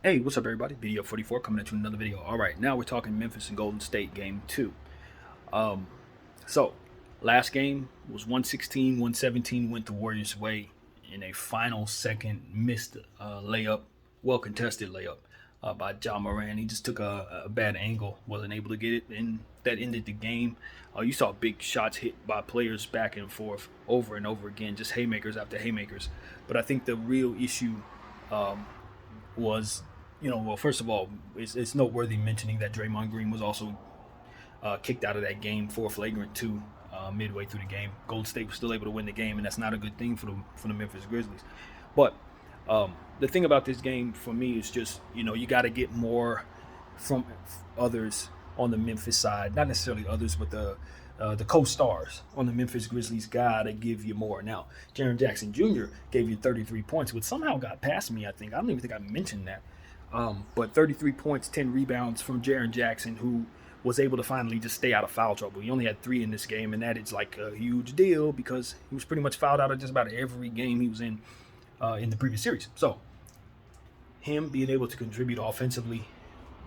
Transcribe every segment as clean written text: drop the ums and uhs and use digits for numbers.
Hey, what's up, everybody? Video 44 coming at you with another video. All right, now we're talking Memphis and Golden State game 2. Um, so, last game was 116, 117 went the Warriors' way in a final second missed layup, well contested layup by Ja Moran. He just took a bad angle, wasn't able to get it, and that ended the game. You saw big shots hit by players back and forth over and over again, just haymakers after haymakers. But I think the real issue was, well, first of all, it's noteworthy mentioning that Draymond Green was also kicked out of that game for flagrant two midway through the game. Golden State was still able to win the game, and that's not a good thing for the Memphis Grizzlies. But the thing about this game for me is just, you got to get more from others on the Memphis side, not necessarily others, but the co-stars on the Memphis Grizzlies got to give you more. Now, Jaren Jackson Jr. gave you 33 points, which somehow got past me, I think. I don't even think I mentioned that. But 33 points, 10 rebounds from Jaren Jackson, who was able to finally just stay out of foul trouble. He only had 3 in this game, and that is like a huge deal because he was pretty much fouled out of just about every game he was in the previous series. So him being able to contribute offensively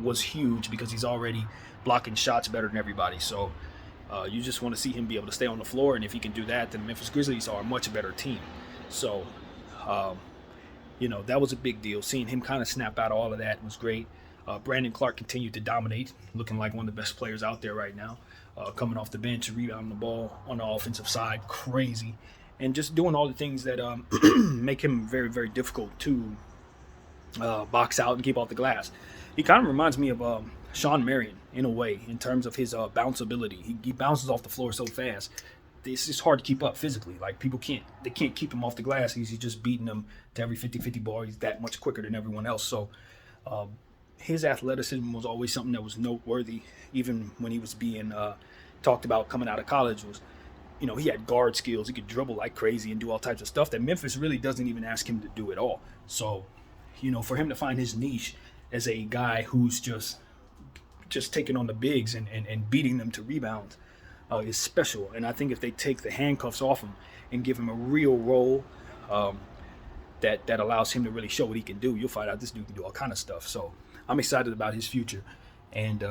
was huge because he's already blocking shots better than everybody. So you just want to see him be able to stay on the floor, and if he can do that, then the Memphis Grizzlies are a much better team. So that was a big deal. Seeing him kind of snap out of all of that was great. Brandon Clark continued to dominate, looking like one of the best players out there right now. Coming off the bench, rebounding the ball on the offensive side, crazy. And just doing all the things that make him very, very difficult to box out and keep off the glass. He kind of reminds me of Sean Marion in a way, in terms of his bounce ability. He bounces off the floor so fast. It's just hard to keep up physically. Like, people can't keep him off the glass. He's just beating them to every 50-50 ball. He's that much quicker than everyone else. So his athleticism was always something that was noteworthy, even when he was being talked about coming out of college. Was, he had guard skills. He could dribble like crazy and do all types of stuff that Memphis really doesn't even ask him to do at all. So, for him to find his niche as a guy who's just taking on the bigs and beating them to rebounds is special. And I think if they take the handcuffs off him and give him a real role that allows him to really show what he can do, you'll find out this dude can do all kind of stuff. So I'm excited about his future. And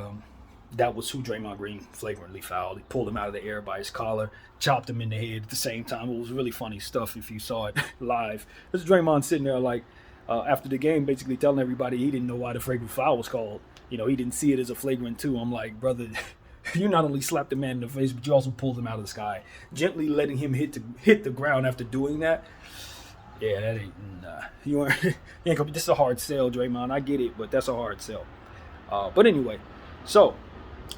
that was who Draymond Green flagrantly fouled. He pulled him out of the air by his collar, chopped him in the head at the same time. It was really funny stuff if you saw it live. There's Draymond sitting there like, after the game, basically telling everybody he didn't know why the flagrant foul was called. He didn't see it as a flagrant two. I'm like, brother, you not only slapped the man in the face, but you also pulled him out of the sky, gently letting him hit the ground after doing that. Yeah, that ain't. You ain't gonna. This is a hard sell, Draymond. I get it, but that's a hard sell. But anyway, so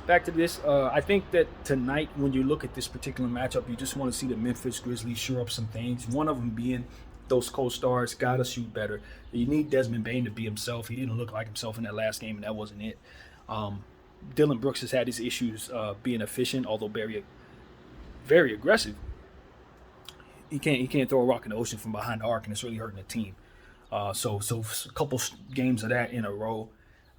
back to this. I think that tonight, when you look at this particular matchup, you just want to see the Memphis Grizzlies shore up some things. One of them being those co-stars gotta shoot better. You need Desmond Bane to be himself. He didn't look like himself in that last game, and that wasn't it. Dylan Brooks has had his issues being efficient, although very, very aggressive. He can't throw a rock in the ocean from behind the arc, and it's really hurting the team. So a couple games of that in a row.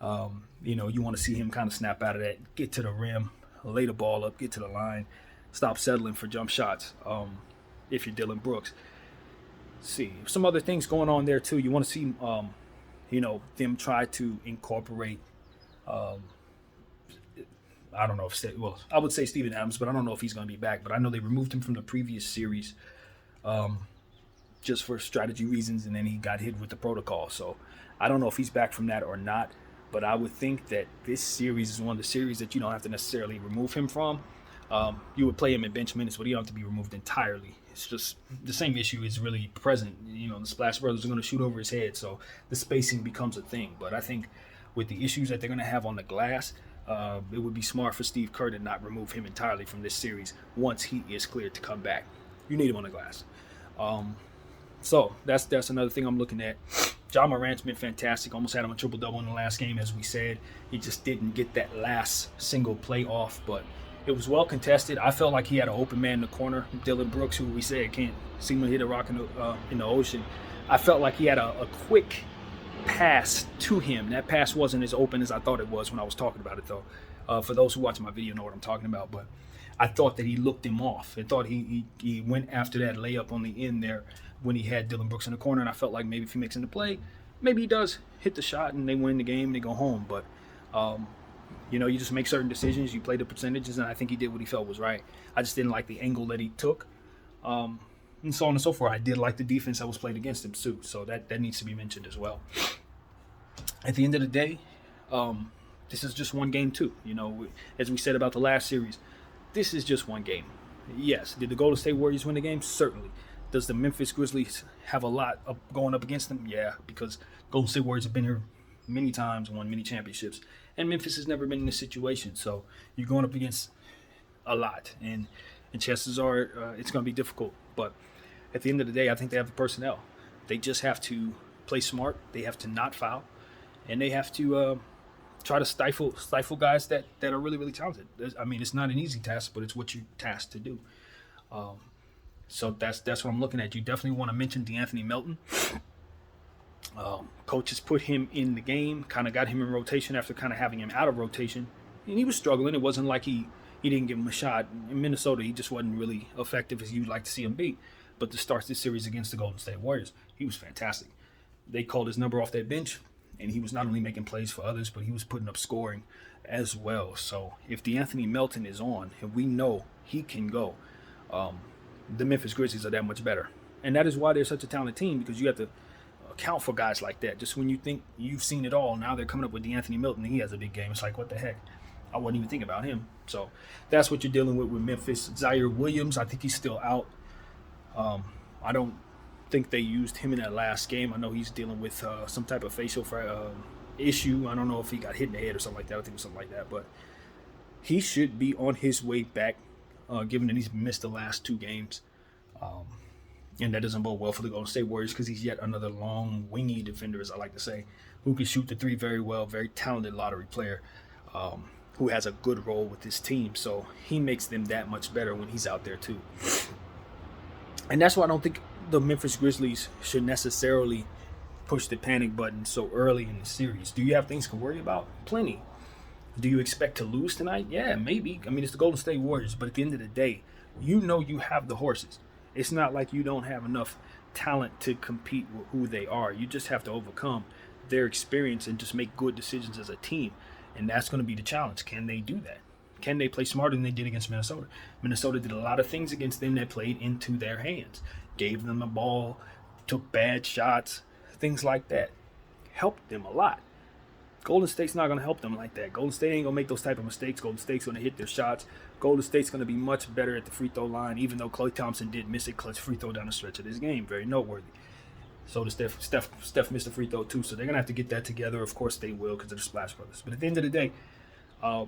You want to see him kind of snap out of that, get to the rim, lay the ball up, get to the line, stop settling for jump shots. If you're Dylan Brooks. See some other things going on there too. You want to see them try to incorporate I don't know if I would say Steven Adams, but I don't know if he's going to be back. But I know they removed him from the previous series just for strategy reasons, and then he got hit with the protocol. So I don't know if he's back from that or not. But I would think that this series is one of the series that you don't have to necessarily remove him from. You would play him in bench minutes, but he don't have to be removed entirely. It's just the same issue is really present. The Splash Brothers are going to shoot over his head, so the spacing becomes a thing. But I think with the issues that they're going to have on the glass, it would be smart for Steve Kerr to not remove him entirely from this series once he is cleared to come back. You need him on the glass. So that's another thing I'm looking at. Ja Morant's been fantastic. Almost had him a triple-double in the last game, as we said. He just didn't get that last single play off, but it was well contested. I felt like he had an open man in the corner. Dylan Brooks, who we said can't seem to hit a rock in the ocean. I felt like he had a quick pass to him. That pass wasn't as open as I thought it was when I was talking about it, though. For those who watch my video know what I'm talking about, but I thought that he looked him off. I thought he went after that layup on the end there when he had Dylan Brooks in the corner, and I felt like maybe if he makes in the play, maybe he does hit the shot and they win the game and they go home. But, you just make certain decisions. You play the percentages, and I think he did what he felt was right. I just didn't like the angle that he took. And so on and so forth. I did like the defense that was played against him, too. So that needs to be mentioned as well. At the end of the day, this is just one game, too. As we said about the last series, this is just one game. Yes, did the Golden State Warriors win the game? Certainly. Does the Memphis Grizzlies have a lot of going up against them? Yeah, because Golden State Warriors have been here many times, won many championships, and Memphis has never been in this situation. So you're going up against a lot, and chances are it's going to be difficult. But at the end of the day, I think they have the personnel. They just have to play smart. They have to not foul, and they have to try to stifle guys that are really, really talented. I mean, it's not an easy task, but it's what you're tasked to do. So that's what I'm looking at. You definitely want to mention DeAnthony Melton. Coach has put him in the game, kind of got him in rotation after kind of having him out of rotation. And he was struggling. It wasn't like he didn't give him a shot. In Minnesota, he just wasn't really effective as you'd like to see him be. But to start this series against the Golden State Warriors, he was fantastic. They called his number off that bench, and he was not only making plays for others, but he was putting up scoring as well. So if DeAnthony Melton is on, and we know he can go, the Memphis Grizzlies are that much better. And that is why they're such a talented team, because you have to account for guys like that. Just when you think you've seen it all, now they're coming up with DeAnthony Melton, and he has a big game. It's like, what the heck? I wouldn't even think about him. So that's what you're dealing with Memphis. Zaire Williams, I think he's still out. I don't think they used him in that last game. I know he's dealing with some type of facial issue. I don't know if he got hit in the head or something like that. I think it was something like that. But he should be on his way back, given that he's missed the last 2 games. And that doesn't bode well for the Golden State Warriors, because he's yet another long, wingy defender, as I like to say, who can shoot the 3 very well, very talented lottery player, who has a good role with his team. So he makes them that much better when he's out there too. And that's why I don't think the Memphis Grizzlies should necessarily push the panic button so early in the series. Do you have things to worry about? Plenty. Do you expect to lose tonight? Yeah, maybe. I mean, it's the Golden State Warriors, but at the end of the day, you have the horses. It's not like you don't have enough talent to compete with who they are. You just have to overcome their experience and just make good decisions as a team. And that's going to be the challenge. Can they do that? Can they play smarter than they did against Minnesota? Minnesota did a lot of things against them that played into their hands. Gave them the ball, took bad shots, things like that. Helped them a lot. Golden State's not going to help them like that. Golden State ain't going to make those type of mistakes. Golden State's going to hit their shots. Golden State's going to be much better at the free throw line, even though Klay Thompson did miss a clutch free throw down the stretch of this game. Very noteworthy. So does Steph missed a free throw too, so they're going to have to get that together. Of course they will, because they're the Splash Brothers. But at the end of the day, I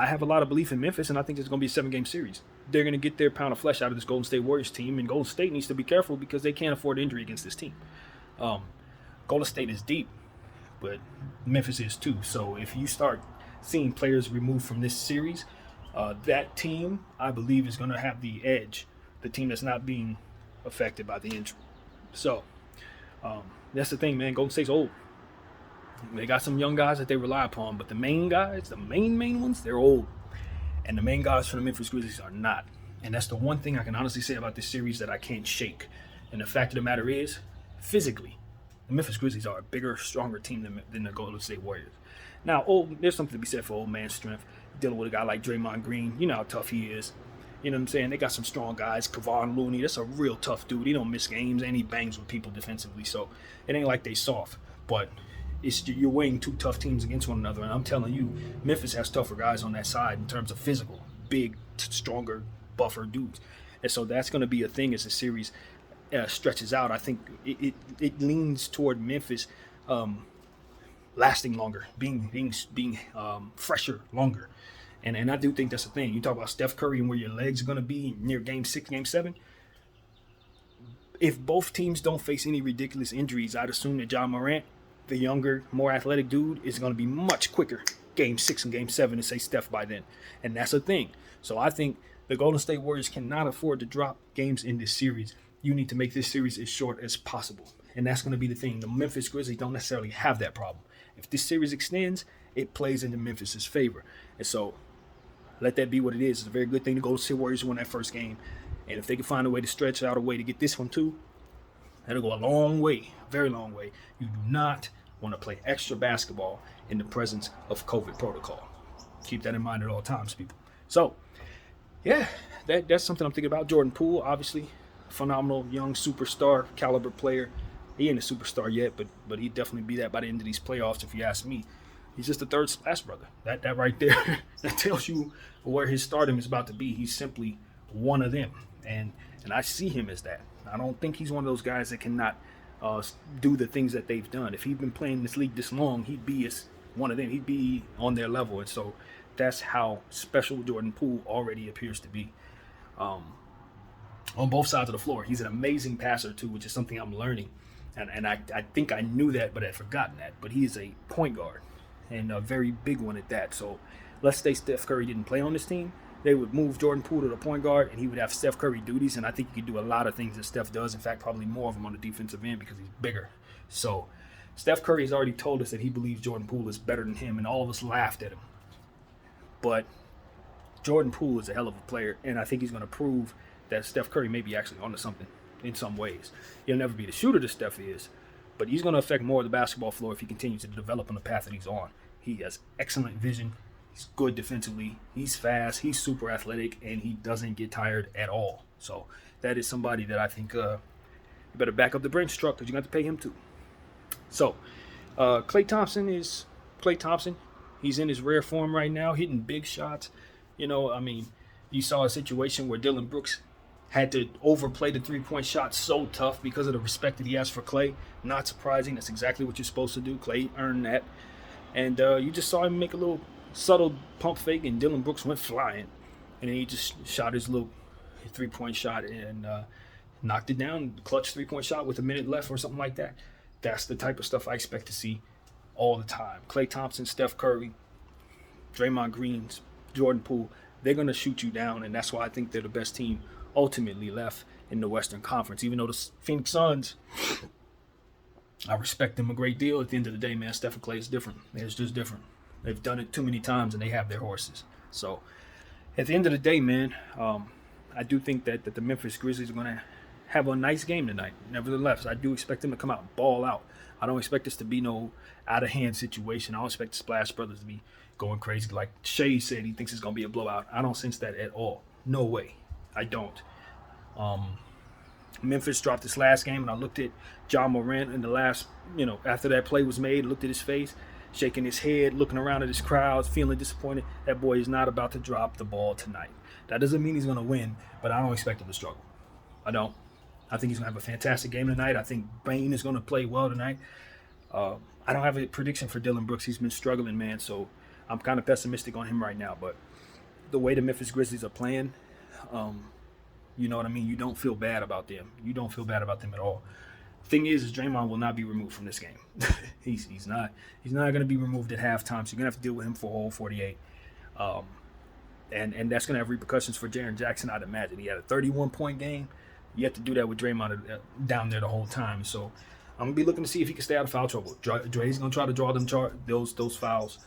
have a lot of belief in Memphis, and I think it's going to be a 7-game series. They're going to get their pound of flesh out of this Golden State Warriors team, and Golden State needs to be careful because they can't afford injury against this team. Golden State is deep, but Memphis is too. So if you start seeing players removed from this series, that team, I believe, is going to have the edge, the team that's not being affected by the injury. So that's the thing, man. Golden State's old. They got some young guys that they rely upon, but the main guys, the main ones, they're old. And the main guys for the Memphis Grizzlies are not. And that's the one thing I can honestly say about this series that I can't shake. And the fact of the matter is, physically, the Memphis Grizzlies are a bigger, stronger team than the Golden State Warriors. Now, there's something to be said for old man strength. Dealing with a guy like Draymond Green, you know how tough he is. You know what I'm saying? They got some strong guys. Kevon Looney, that's a real tough dude. He don't miss games, and he bangs with people defensively. So it ain't like they soft. But you're weighing 2 tough teams against one another. And I'm telling you, Memphis has tougher guys on that side in terms of physical, big, stronger, buffer dudes. And so that's going to be a thing as the series stretches out. I think it leans toward Memphis lasting longer, being fresher longer. And I do think that's the thing. You talk about Steph Curry and where your legs are going to be near Game 6, Game 7. If both teams don't face any ridiculous injuries, I'd assume that Ja Morant, the younger, more athletic dude, is going to be much quicker Game 6 and Game 7 to say Steph by then. And that's a thing. So I think the Golden State Warriors cannot afford to drop games in this series. You need to make this series as short as possible. And that's going to be the thing. The Memphis Grizzlies don't necessarily have that problem. If this series extends, it plays into Memphis's favor. And so let that be what it is. It's a very good thing to Golden State Warriors win that first game. And if they can find a way to stretch out a way to get this one too, That'll go a long way, very long way. You do not want to play extra basketball in the presence of COVID protocol. Keep that in mind at all times, people. So, yeah, that's something I'm thinking about. Jordan Poole, obviously, phenomenal young superstar caliber player. He ain't a superstar yet, but he'd definitely be that by the end of these playoffs, if you ask me. He's just the third splash brother. That right there, that tells you where his stardom is about to be. He's simply one of them, and I see him as that. I don't think he's one of those guys that cannot do the things that they've done. If he'd been playing this league this long, he'd be as one of them. He'd be on their level, and so that's how special Jordan Poole already appears to be. On both sides of the floor, he's an amazing passer too, which is something I'm learning. And I think I knew that, but I'd forgotten that. But he is a point guard, and a very big one at that. So let's say Steph Curry didn't play on this team, they would move Jordan Poole to the point guard, and he would have Steph Curry duties. And I think he could do a lot of things that Steph does. In fact, probably more of them on the defensive end because he's bigger. So Steph Curry has already told us that he believes Jordan Poole is better than him, and all of us laughed at him. But Jordan Poole is a hell of a player, and I think he's going to prove that Steph Curry may be actually onto something in some ways. He'll never be the shooter that Steph is, but he's going to affect more of the basketball floor if he continues to develop on the path that he's on. He has excellent vision. He's good defensively. He's fast. He's super athletic, and he doesn't get tired at all. So that is somebody that I think you better back up the bench truck because you got to pay him too. So Klay Thompson is Klay Thompson. He's in his rare form right now, hitting big shots. You know, I mean, you saw a situation where Dillon Brooks had to overplay the three-point shot so tough because of the respect that he has for Klay. Not surprising. That's exactly what you're supposed to do. Klay earned that. And you just saw him make a little subtle pump fake, and Dillon Brooks went flying. And then he just shot his little three-point shot and knocked it down. Clutch three-point shot with a minute left or something like that. That's the type of stuff I expect to see all the time. Klay Thompson, Steph Curry, Draymond Green, Jordan Poole, they're going to shoot you down, and that's why I think they're the best team ultimately left in the Western Conference. Even though the Phoenix Suns, I respect them a great deal. At the end of the day, man, Steph and Klay is different. It's just different. They've done it too many times, and they have their horses. So at the end of the day, man, I do think that the Memphis Grizzlies are going to have a nice game tonight. Nevertheless, I do expect them to come out and ball out. I don't expect this to be no out-of-hand situation. I don't expect the Splash Brothers to be going crazy. Like Shea said, he thinks it's going to be a blowout. I don't sense that at all. No way. I don't. Memphis dropped this last game, and I looked at John Morant in the last, after that play was made, looked at his face, shaking his head, looking around at his crowds, feeling disappointed. That boy is not about to drop the ball tonight. That doesn't mean he's going to win, but I don't expect him to struggle. I don't. I think he's going to have a fantastic game tonight. I think Bane is going to play well tonight. I don't have a prediction for Dillon Brooks. He's been struggling, man, so I'm kind of pessimistic on him right now. But the way the Memphis Grizzlies are playing, you know what I mean? You don't feel bad about them. You don't feel bad about them at all. Thing is Draymond will not be removed from this game. he's not going to be removed at halftime, so you're going to have to deal with him for a whole 48. And that's going to have repercussions for Jaren Jackson, I'd imagine. He had a 31-point game. You have to do that with Draymond down there the whole time. So I'm going to be looking to see if he can stay out of foul trouble. Dre's going to try to draw them those fouls.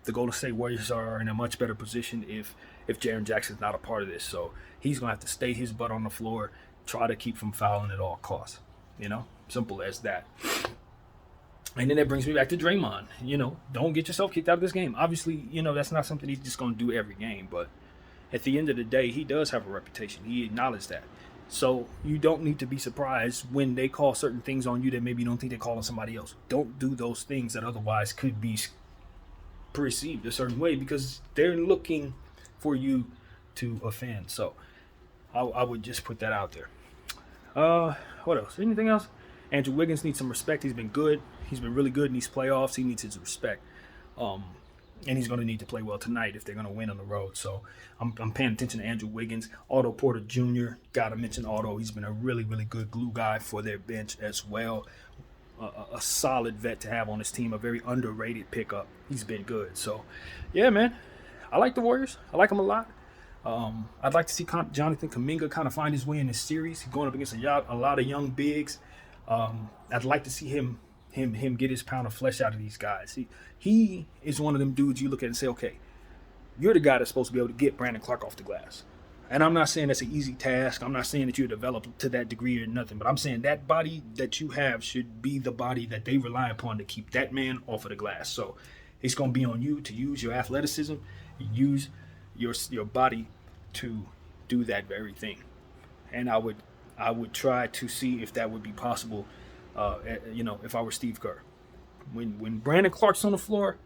The Golden State Warriors are in a much better position if Jaren Jackson's not a part of this. So he's going to have to stay his butt on the floor, try to keep from fouling at all costs. Simple as that. And then that brings me back to Draymond. Don't get yourself kicked out of this game. Obviously, that's not something he's just going to do every game. But at the end of the day, he does have a reputation. He acknowledged that. So you don't need to be surprised when they call certain things on you that maybe you don't think they call on somebody else. Don't do those things that otherwise could be perceived a certain way because they're looking for you to offend. So I would just put that out there. What else? Anything else? Andrew Wiggins needs some respect. He's been good. He's been really good in these playoffs. He needs his respect. And he's going to need to play well tonight if they're going to win on the road. So I'm paying attention to Andrew Wiggins. Otto Porter Jr., got to mention Otto. He's been a really, really good glue guy for their bench as well. A solid vet to have on his team, a very underrated pickup. He's been good. So, yeah, man, I like the Warriors. I like them a lot. I'd like to see Jonathan Kuminga kind of find his way in this series. He's going up against a lot of young bigs. I'd like to see him get his pound of flesh out of these guys. He is one of them dudes you look at and say, okay, you're the guy that's supposed to be able to get Brandon Clark off the glass. And I'm not saying that's an easy task. I'm not saying that you're developed to that degree or nothing. But I'm saying that body that you have should be the body that they rely upon to keep that man off of the glass. So it's going to be on you to use your athleticism, use your body to do that very thing. And I would try to see if that would be possible. If I were Steve Kerr, when Brandon Clark's on the floor,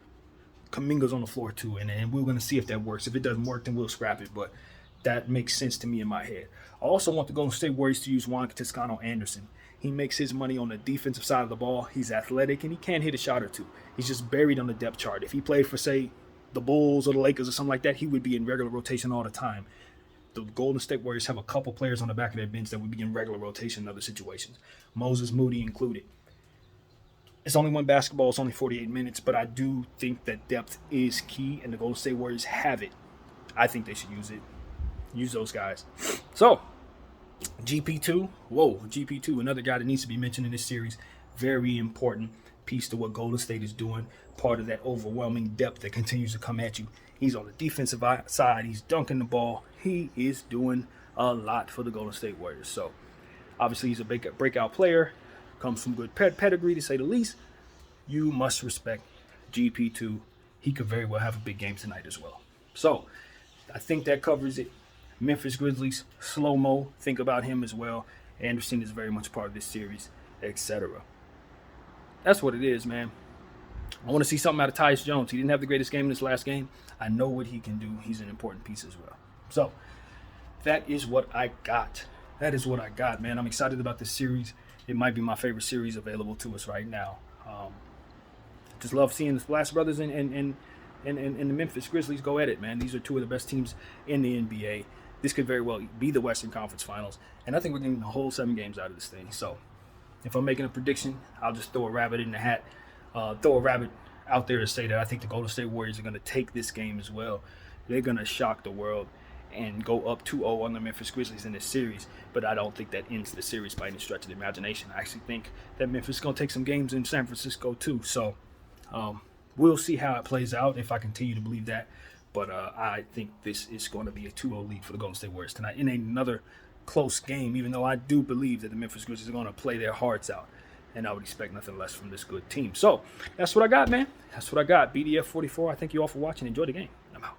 Kuminga's on the floor too, and we're going to see if that works. If it doesn't work, then we'll scrap it. But that makes sense to me in my head. I also want the Golden State Warriors to use Juan Toscano-Anderson. He makes his money on the defensive side of the ball. He's athletic, and he can hit a shot or two. He's just buried on the depth chart. If he played for, say, the Bulls or the Lakers or something like that, he would be in regular rotation all the time. The Golden State Warriors have a couple players on the back of their bench that would be in regular rotation in other situations, Moses Moody included. It's only one basketball. It's only 48 minutes, but I do think that depth is key, and the Golden State Warriors have it. I think they should use it. Use those guys. So, GP2, another guy that needs to be mentioned in this series. Very important piece to what Golden State is doing. Part of that overwhelming depth that continues to come at you. He's on the defensive side. He's dunking the ball. He is doing a lot for the Golden State Warriors. So, obviously, he's a big breakout player. Comes from good pedigree, to say the least. You must respect GP2. He could very well have a big game tonight as well. So, I think that covers it. Memphis Grizzlies, slow-mo, think about him as well. Anderson is very much part of this series, etc. That's what it is, man. I want to see something out of Tyus Jones. He didn't have the greatest game in this last game. I know what he can do. He's an important piece as well. So, that is what I got. Man. I'm excited about this series. It might be my favorite series available to us right now. Just love seeing the Splash Brothers and the Memphis Grizzlies go at it, man. These are two of the best teams in the NBA. This could very well be the Western Conference Finals. And I think we're getting the whole 7 games out of this thing. So if I'm making a prediction, I'll just throw a rabbit in the hat. Throw a rabbit out there to say that I think the Golden State Warriors are going to take this game as well. They're going to shock the world and go up 2-0 on the Memphis Grizzlies in this series. But I don't think that ends the series by any stretch of the imagination. I actually think that Memphis is going to take some games in San Francisco too. So we'll see how it plays out if I continue to believe that. But I think this is going to be a 2-0 lead for the Golden State Warriors tonight in another close game, even though I do believe that the Memphis Grizzlies are going to play their hearts out. And I would expect nothing less from this good team. So that's what I got, man. That's what I got. BDF 44. I thank you all for watching. Enjoy the game. I'm out.